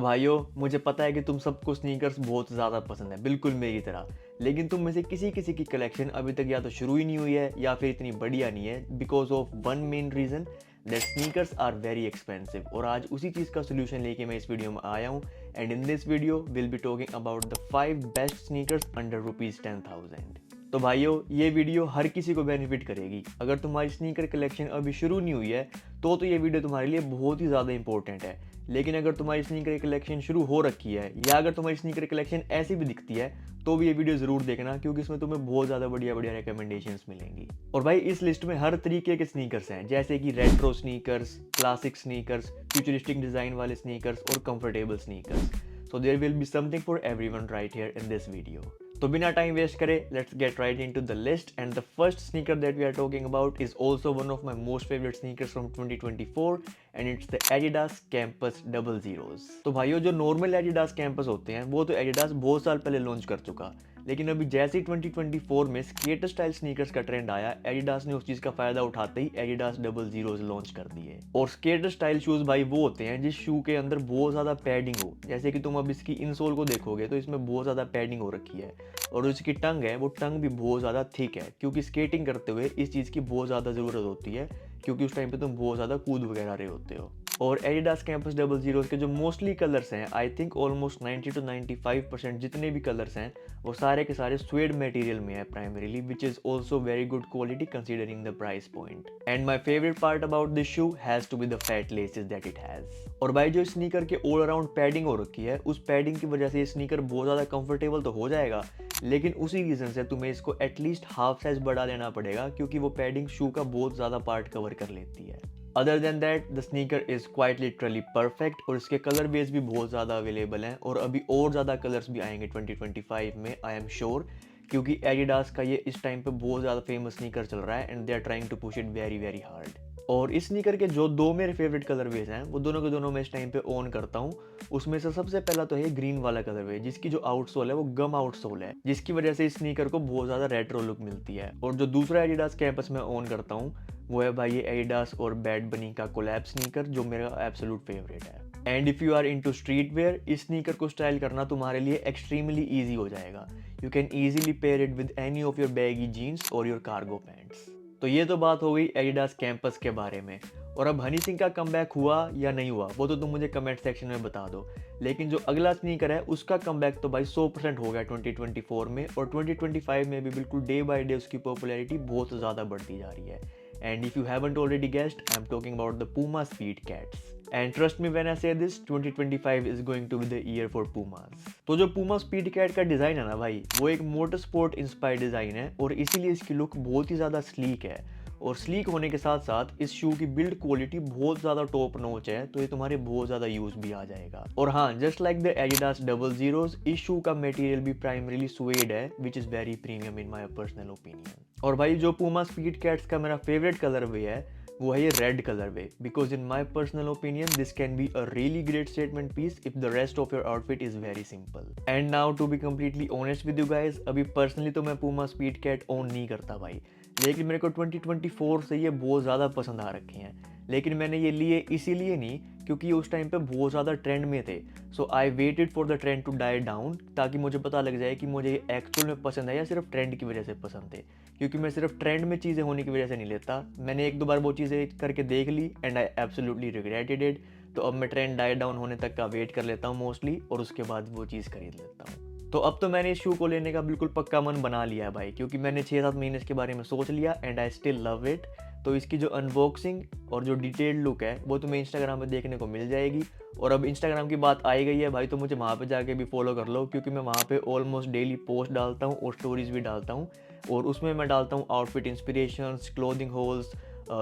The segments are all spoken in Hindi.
भाइयों, मुझे पता है कि तुम सबको स्नीकर्स बहुत ज़्यादा पसंद है, बिल्कुल मेरी तरह। लेकिन तुम में से किसी किसी की कलेक्शन अभी तक या तो शुरू ही नहीं हुई है या फिर इतनी बढ़िया नहीं है, because of one main reason, that sneakers are very expensive. और आज उसी चीज़ का सोल्यूशन लेके मैं इस वीडियो में आया हूँ। And in this video will be talking about the 5 best sneakers under ₹10,000। तो भाइयों, ये वीडियो हर किसी को बेनिफिट करेगी। अगर तुम्हारी स्नीकर कलेक्शन अभी शुरू नहीं हुई है तो ये वीडियो तुम्हारे लिए बहुत ही ज़्यादा इंपॉर्टेंट है। लेकिन अगर तुम्हारी स्नीकर कलेक्शन शुरू हो रखी है या अगर तुम्हारी स्नीकर कलेक्शन ऐसी भी दिखती है तो भी ये वीडियो ज़रूर देखना, क्योंकि इसमें तुम्हें बहुत ज़्यादा बढ़िया बढ़िया रिकमेंडेशंस मिलेंगी। और भाई, इस लिस्ट में हर तरीके के स्नीकर्स हैं, जैसे कि retro sneakers, classic sneakers, futuristic design वाले स्नीकर्स और comfortable sneakers. So there will be something for everyone right here in this video. तो बिना टाइम वेस्ट करे, let's get right into the list. And the first sneaker that we are talking about is also one of my most favourite sneakers from 2024 and it's the Adidas Campus 00s। तो भाइयों, जो नॉर्मल एडिडास कैंपस होते हैं वो तो एडिडास बहुत साल पहले लॉन्च कर चुका, लेकिन अभी जैसे ही 2024 में स्केटर स्टाइल स्नीकर्स का ट्रेंड आया, एडिडास ने उस चीज का फायदा उठाते ही एडिडास 00s लॉन्च कर दिए। और स्केटर स्टाइल शूज भाई वो होते हैं जिस शू के अंदर बहुत ज्यादा पैडिंग हो। जैसे कि तुम अब इसकी इनसोल को देखोगे तो इसमें बहुत ज्यादा पैडिंग हो रखी है, और जो इसकी टंग है वो टंग भी बहुत ज़्यादा थिक है, क्योंकि स्केटिंग करते हुए इस चीज़ की बहुत ज़्यादा ज़रूरत होती है, क्योंकि उस टाइम पे तुम बहुत ज़्यादा कूद वगैरह रहे होते हो। और एडिडास कैंपस 00 के जो मोस्टली कलर्स हैं, आई थिंक ऑलमोस्ट 90 to 95% जितने भी कलर्स हैं वो सारे के सारे स्वेड मटेरियल में है primarily, which is also very good quality considering the price point. And my favourite part about this shoe has to be the fat laces that it has. और भाई, जो स्नीकर के ऑल अराउंड पैडिंग हो रखी है, उस पैडिंग की वजह से ये स्नीकर बहुत ज़्यादा कंफर्टेबल तो हो जाएगा, लेकिन उसी रीज़न से तुम्हें इसको एटलीस्ट हाफ साइज बढ़ा लेना पड़ेगा, क्योंकि वो पैडिंग शू का बहुत ज़्यादा पार्ट कवर कर लेती है। Other than that, the sneaker is quite literally perfect, और इसके कलर बेस भी बहुत ज़्यादा अवेलेबल हैं, और अभी और ज़्यादा कलर्स भी आएंगे 2025 में, आई एम श्योर, क्योंकि एडिडास का ये इस टाइम पे बहुत ज़्यादा फेमस स्नीकर चल रहा है and they are trying to push it very very hard. और इस स्नीकर के जो दो मेरे फेवरेट कलर वेज हैं वो दोनों के दोनों मैं इस टाइम पे ओन करता हूँ। उसमें से सबसे पहला तो है ग्रीन वाला कलर वे, जिसकी जो आउटसोल है वो गम आउटसोल है, जिसकी वजह से इस स्नीकर को बहुत ज़्यादा रेट्रो लुक मिलती है। और जो दूसरा एडिडास कैंपस में ओन करता हूँ वो है भाई ये एडिडास और बैड बनी का कोलैब स्नीकर, जो मेरा एब्सोल्यूट फेवरेट है। And if you are into street wear, इस स्नीकर को स्टाइल करना तुम्हारे लिए एक्सट्रीमली ईजी हो जाएगा। You can easily pair it with any of your baggy jeans और योर कार्गो पैंट्स। तो ये तो बात हो गई एडिडास कैंपस के बारे में। और अब हनी सिंह का कमबैक हुआ या नहीं हुआ वो तो तुम मुझे कमेंट सेक्शन में बता दो। लेकिन जो अगला स्नीकर है उसका कमबैक तो भाई 100% हो गया 2024 में, और 2025 में भी बिल्कुल डे बाय डे उसकी पॉपुलैरिटी बहुत ज़्यादा बढ़ती जा रही है। And if you haven't already guessed, I am talking about the Puma speed cats. And trust me when I say this, 2025 is going to be the year for Pumas. तो जो पूमा स्पीड कैट का डिज़ाइन है ना भाई, वो एक मोटर स्पोर्ट इंस्पायर्ड डिज़ाइन है, और इसीलिए इसकी लुक बहुत ही ज़्यादा स्लीक है। और स्लीक होने के साथ साथ इस शू की बिल्ड क्वालिटी बहुत ज़्यादा टॉप नॉच है, तो ये तुम्हारे बहुत ज़्यादा यूज़ भी आ जाएगा। और हाँ, just like the Adidas 00s, इस शू का मटेरियल भी प्राइमरीली स्वेड है, which is very premium in my personal opinion. और भाई, जो पूमा स्पीड कैट्स का मेरा फेवरेट कलर वे है वो है ये red colour way, because in my personal opinion this can be a really great statement piece if the rest of your outfit is very simple. And now to be completely honest with you guys, अभी पर्सनली तो मैं पूमा स्पीड कैट ओन नहीं करता भाई, लेकिन मेरे को 2024 से ये बहुत ज़्यादा पसंद आ रखे हैं। लेकिन मैंने ये लिए इसीलिए नहीं क्योंकि ये उस टाइम पे बहुत ज़्यादा ट्रेंड में थे। So I waited for the trend to die down, ताकि मुझे पता लग जाए कि मुझे ये एक्चुअल में पसंद है या सिर्फ ट्रेंड की वजह से पसंद है। क्योंकि मैं सिर्फ ट्रेंड में चीज़ें होने की वजह से नहीं लेता, मैंने एक दो बार वो चीज़ें करके देख ली and I absolutely regretted it. तो अब मैं ट्रेंड डाई डाउन होने तक का वेट कर लेता हूँ मोस्टली, और उसके बाद वो चीज़ खरीद लेता हूँ। तो अब तो मैंने इस शू को लेने का बिल्कुल पक्का मन बना लिया है भाई, क्योंकि मैंने 6-7 महीने इसके बारे में सोच लिया and I still love it. तो इसकी जो अनबॉक्सिंग और जो डिटेल्ड लुक है वो तुम्हें इंस्टाग्राम पे देखने को मिल जाएगी। और अब इंस्टाग्राम की बात आई गई है भाई, तो मुझे वहाँ पे जाके भी फॉलो कर लो, क्योंकि मैं वहाँ पे ऑलमोस्ट डेली पोस्ट डालता हूँ और स्टोरीज भी डालता हूँ, और उसमें मैं डालता हूँ outfit inspirations, clothing hauls,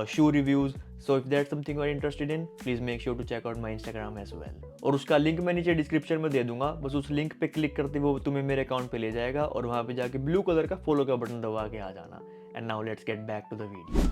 shoe reviews. So if that something you are interested in, please make sure to check out my Instagram as well. और उसका लिंक मैं नीचे डिस्क्रिप्शन में दे दूंगा, बस उस लिंक पे क्लिक करते वो तुम्हें मेरे अकाउंट पे ले जाएगा, और वहाँ पे जाके ब्लू कलर का फॉलो का बटन दबा के आ जाना। And now let's get back to the video.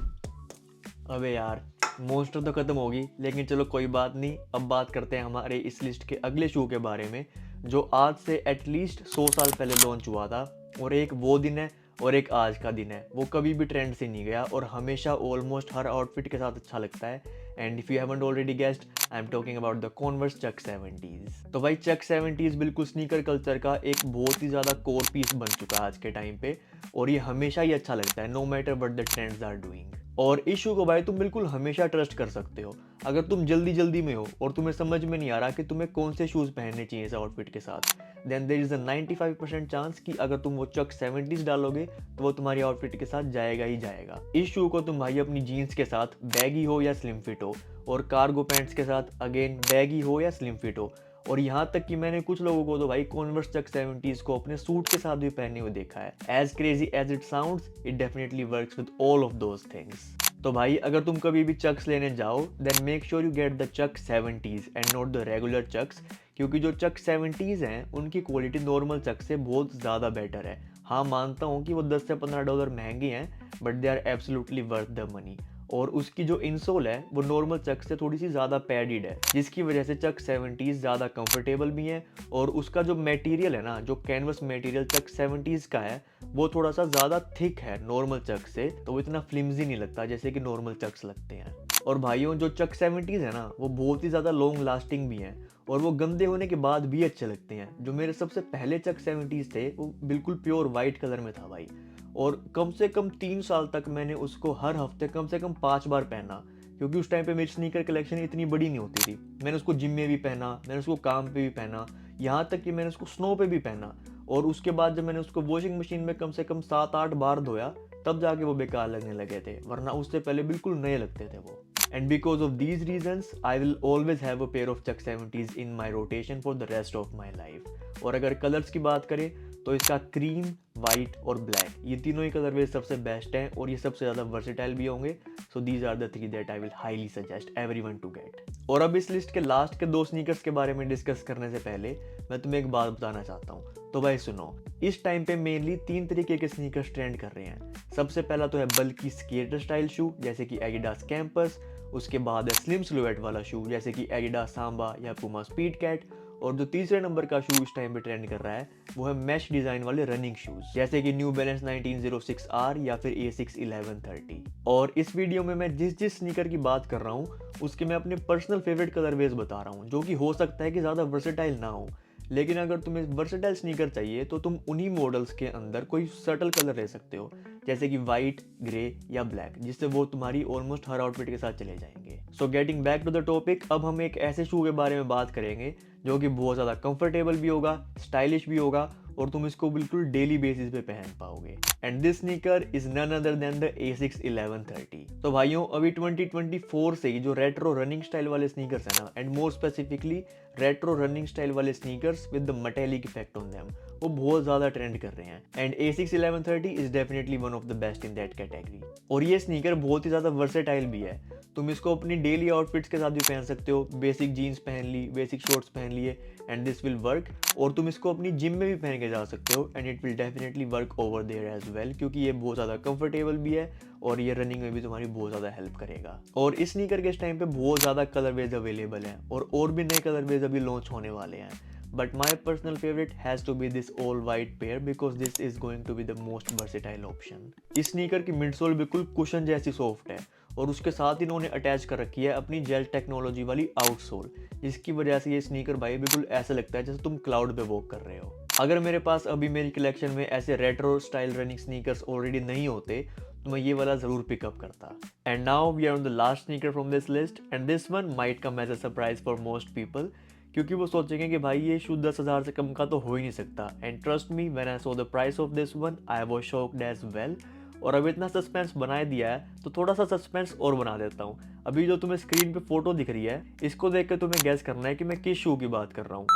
अबे यार, मोस्टर तो खत्म होगी, लेकिन चलो कोई बात नहीं, अब बात करते हैं हमारे इस लिस्ट के अगले शू के बारे में, जो आज से एटलीस्ट 100 साल पहले लॉन्च हुआ था। और एक वो दिन है और एक आज का दिन है, वो कभी भी ट्रेंड से नहीं गया और हमेशा ऑलमोस्ट हर आउटफिट के साथ अच्छा लगता है। And if you haven't already guessed, I am talking about the Converse Chuck 70s। तो भाई चक 70s बिल्कुल स्नीकर कल्चर का एक बहुत ही ज़्यादा कोर पीस बन चुका है आज के टाइम पे, और ये हमेशा ही अच्छा लगता है, no matter what the trends are doing. और इस शू को भाई तुम बिल्कुल हमेशा ट्रस्ट कर सकते हो। अगर तुम जल्दी जल्दी में हो और तुम्हें समझ में नहीं आ रहा कि तुम्हें कौन से शूज़ पहनने चाहिए इस आउटफिट के साथ, then there is a 95% chance कि अगर तुम वो चक 70s डालोगे तो वो तुम्हारी आउटफिट के साथ जाएगा ही जाएगा। इस शू को तुम भाई अपनी जीन्स के साथ, बैगी हो या स्लिम फिट हो, और कार्गो पैंट्स के साथ अगेन बैगी हो या स्लिम फिट हो, और यहाँ तक कि मैंने कुछ लोगों को तो भाई कॉन्वर्स चक 70s को अपने सूट के साथ भी पहने हुए देखा है। As crazy as it sounds, it definitely works with all of those things. तो भाई अगर तुम कभी भी चक्स लेने जाओ, then make sure you get the Chuck 70s and not the regular Chucks, क्योंकि जो चक 70s हैं उनकी क्वालिटी नॉर्मल चक से बहुत ज़्यादा बेटर है। हाँ, मानता हूँ कि वो $10 से $15 महंगी हैं, but they are absolutely worth the money. और उसकी जो इंसोल है वो नॉर्मल चक से थोड़ी सी ज़्यादा पैडिड है, जिसकी वजह से चक 70s ज़्यादा कंफर्टेबल भी है। और उसका जो मटेरियल है ना, जो कैनवस मटेरियल चक 70s का है, वो थोड़ा सा ज़्यादा थिक है नॉर्मल चक से, तो वो इतना फ्लिम्जी नहीं लगता जैसे कि नॉर्मल चक्स लगते हैं। और भाइयों, जो चक 70s है ना, वो बहुत ही ज़्यादा लॉन्ग लास्टिंग भी हैं, और वो गंदे होने के बाद भी अच्छे लगते हैं। जो मेरे सबसे पहले चक 70s थे वो बिल्कुल प्योर वाइट कलर में था भाई, और कम से कम 3 साल तक मैंने उसको हर हफ्ते कम से कम 5 बार पहना, क्योंकि उस टाइम पे मेरी स्नीकर कलेक्शन इतनी बड़ी नहीं होती थी। मैंने उसको जिम में भी पहना, मैंने उसको काम पे भी पहना, यहाँ तक कि मैंने उसको स्नो पे भी पहना। और उसके बाद जब मैंने उसको वॉशिंग मशीन में कम से कम 7-8 बार धोया, तब जाके वो बेकार लगने लगे थे, वरना उससे पहले बिल्कुल नए लगते थे वो। And because of these reasons, I will always have a pair of Chuck 70s in my rotation for the rest of my life. और अगर कलर्स की बात करें तो इसका क्रीम, वाइट और ब्लैक, ये तीनों ही कलर वेज सबसे बेस्ट हैं, और ये सबसे ज़्यादा वर्सेटाइल भी होंगे। So these are the 3 that I will highly suggest everyone to get. और अब इस लिस्ट के लास्ट के 2 स्नीकर्स के बारे में डिस्कस करने से पहले मैं तुम्हें एक बात बताना चाहता हूँ। तो भाई सुनो, इस टाइम पे मेनली 3 तरीके के स्नीकर्स ट्रेंड कर रहे हैं। सबसे पहला तो है बल्कि स्केटर स्टाइल शू, जैसे कि एडिडास कैंपस। उसके बाद है स्लिम सिलुएट वाला शू, जैसे कि एडिडास सांबा या पुमा स्पीड कैट। और जो तीसरे नंबर का शू इस टाइम पे ट्रेंड कर रहा है वो है मैश डिजाइन वाले रनिंग शूज, जैसे कि न्यू बैलेंस 1906R या फिर ASICS 1130। और इस वीडियो में मैं जिस स्नीकर की बात कर रहा हूँ उसके मैं अपने पर्सनल फेवरेट कलरवेज बता रहा हूँ, जो कि हो सकता है कि ज़्यादा वर्सेटाइल ना हो। लेकिन अगर तुम्हें वर्सेटाइल स्नीकर चाहिए तो तुम उन्हीं मॉडल्स के अंदर कोई सटल कलर ले सकते हो, जैसे कि वाइट, ग्रे या ब्लैक, जिससे वो तुम्हारी ऑलमोस्ट हर आउटफिट के साथ चले जाएंगे। So getting back to the topic, अब हम एक ऐसे शू के बारे में बात करेंगे जो कि बहुत ज़्यादा कंफर्टेबल भी होगा, स्टाइलिश भी होगा, और तुम इसको बिल्कुल डेली बेसिस पे पहन पाओगे। And this sneaker is none other than the ASICS 1130। तो भाइयों, अभी 2024 से ही जो रेट्रो रनिंग स्टाइल वाले स्नीकर्स है ना, and more specifically retro running style वाले sneakers with the metallic effect on them, वो बहुत ज़्यादा ट्रेंड कर रहे हैं। And ASICS 1130 is definitely one of the best in that category. और ये स्नीकर बहुत ही ज़्यादा वर्सेटाइल भी है। तुम इसको अपनी डेली आउटफिट्स के साथ भी पहन सकते हो, बेसिक जीन्स पहन ली, बेसिक शॉर्ट्स पहन लिए, एंड दिस विल वर्क। और तुम इसको अपनी जिम में भी पहन के जा सकते हो, and it will definitely work over there as well, क्योंकि ये बहुत ज़्यादा कंफर्टेबल भी है और ये रनिंग में भी तुम्हारी बहुत ज़्यादा हेल्प करेगा। और इस स्नीकर के इस टाइम पे बहुत ज़्यादा कलरवेज अवेलेबल हैं, और भी नए कलरवेज अभी लॉन्च होने वाले हैं। But my personal favorite has to be this all white pair because this is going to be the most versatile option. इस स्नीकर की मिडसोल बिल्कुल कुशन जैसी सॉफ्ट है, और उसके साथ इन्होंने अटैच कर रखी है अपनी जेल टेक्नोलॉजी वाली आउटसोल, जिसकी वजह से ये स्नीकर भाई बिल्कुल ऐसा लगता है जैसे तुम क्लाउड पे वॉक कर रहे हो। अगर मेरे पास अभी मेरी कलेक्शन में ऐसे retro style running sneakers already नहीं होते तो मैं ये वाला ज़रूर पिकअप करता। And now we are on the last sneaker from this list, and this one might come as a surprise for most people, क्योंकि वो सोचेंगे कि भाई ये शू 10,000 से कम का तो हो ही नहीं सकता। And trust me, when I saw the price of this one I was shocked as well. और अब इतना सस्पेंस बना दिया है तो थोड़ा सा सस्पेंस और बना देता हूँ। अभी जो तुम्हें स्क्रीन पे फोटो दिख रही है, इसको देख कर तुम्हें गैस करना है कि मैं किस शू की बात कर रहा हूँ।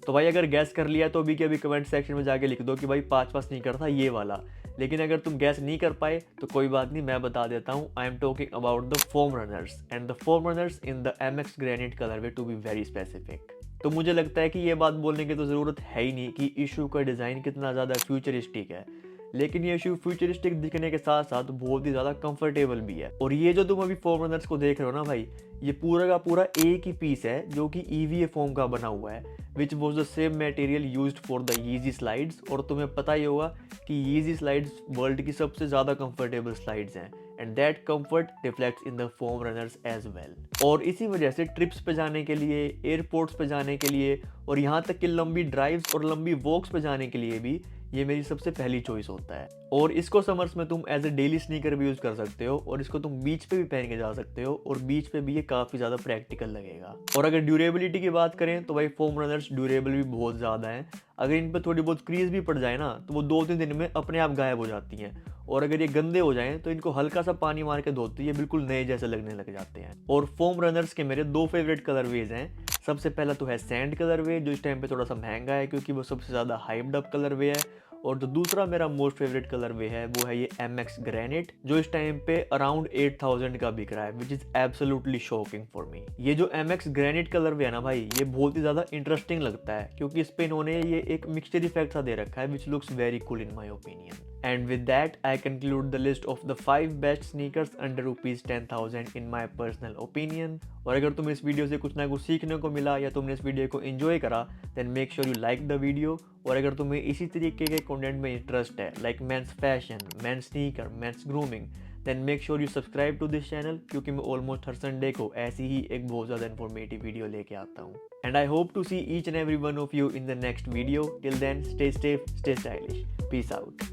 तो भाई अगर गैस कर लिया तो अभी के अभी कमेंट सेक्शन में जाके लिख दो कि भाई 5वां स्नीकर था ये वाला। लेकिन अगर तुम गैस नहीं कर पाए तो कोई बात नहीं, मैं बता देता हूँ। I am talking about the foam runners, and the foam runners in the MX granite colourway to be very specific. तो मुझे लगता है कि ये बात बोलने की तो ज़रूरत है ही नहीं कि इस शू का डिज़ाइन कितना ज़्यादा फ्यूचरिस्टिक है, लेकिन ये शू फ्यूचरिस्टिक दिखने के साथ साथ बहुत ही ज़्यादा कंफर्टेबल भी है। और ये जो तुम अभी फोम रनर्स को देख रहे हो ना भाई, ये पूरा का पूरा एक ही पीस है जो कि EVA फोम का बना हुआ है। Which was the same material used for the Yeezy slides. और तुम्हें पता ही होगा कि Yeezy स्लाइड्स वर्ल्ड की सबसे ज़्यादा कंफर्टेबल स्लाइड्स हैं, and that comfort reflects in the foam runners as well. और इसी वजह से ट्रिप्स पे जाने के लिए, एयरपोर्ट्स पे जाने के लिए, और यहाँ तक कि लंबी ड्राइव्स और लंबी वॉक्स पे जाने के लिए भी ये मेरी सबसे पहली चॉइस होता है। और इसको समर्स में तुम एज ए डेली स्नीकर भी यूज़ कर सकते हो, और इसको तुम बीच पे भी पहन के जा सकते हो, और बीच पे भी ये काफ़ी ज़्यादा प्रैक्टिकल लगेगा। और अगर ड्यूरेबिलिटी की बात करें तो भाई फोम रनर्स ड्यूरेबल भी बहुत ज़्यादा हैं। अगर इन पर थोड़ी बहुत क्रीज भी पड़ जाए ना तो वो 2-3 दिन में अपने आप गायब हो जाती हैं। और अगर ये गंदे हो जाएं तो इनको हल्का सा पानी मार के धोते ये बिल्कुल नए जैसे लगने लग जाते हैं। और फोम रनर्स के मेरे 2 फेवरेट कलरवेज हैं। सबसे पहला तो है सैंड कलरवे, जो इस टाइम पे थोड़ा सा महंगा है क्योंकि वो सबसे ज़्यादा हाइप्ड अप कलरवे है। और जो दूसरा मेरा मोस्ट फेवरेट कलरवे है वो है ये MX ग्रेनाइट, जो इस टाइम पे अराउंड 8000 का बिक रहा है, which is absolutely shocking for me. ये जो MX ग्रेनाइट कलरवे है ना भाई, ये बहुत ही ज़्यादा इंटरेस्टिंग लगता है क्योंकि इस पे इन्होंने ये एक मिक्सचर इफेक्ट सा दे रखा है, which looks very cool in my opinion. And with that, I conclude the list of the 5 best sneakers under rupees 10,000 in my personal opinion. और अगर तुम्हें इस वीडियो से कुछ ना कुछ सीखने को मिला या तुमने इस वीडियो को एंजॉय करा, then make sure you like the video. और अगर तुम्हें इसी तरीके के कंटेंट में इंटरेस्ट है, like men's fashion, men's sneaker, men's grooming, then make sure you subscribe to this channel क्योंकि मैं ऑलमोस्ट हर संडे को ऐसी ही एक बहुत ज़्यादा इन्फॉर्मेटिव वीडियो लेके आता हूँ। And I hope to see each and every one of you in the next video. Till then, stay safe, stay stylish. Peace out.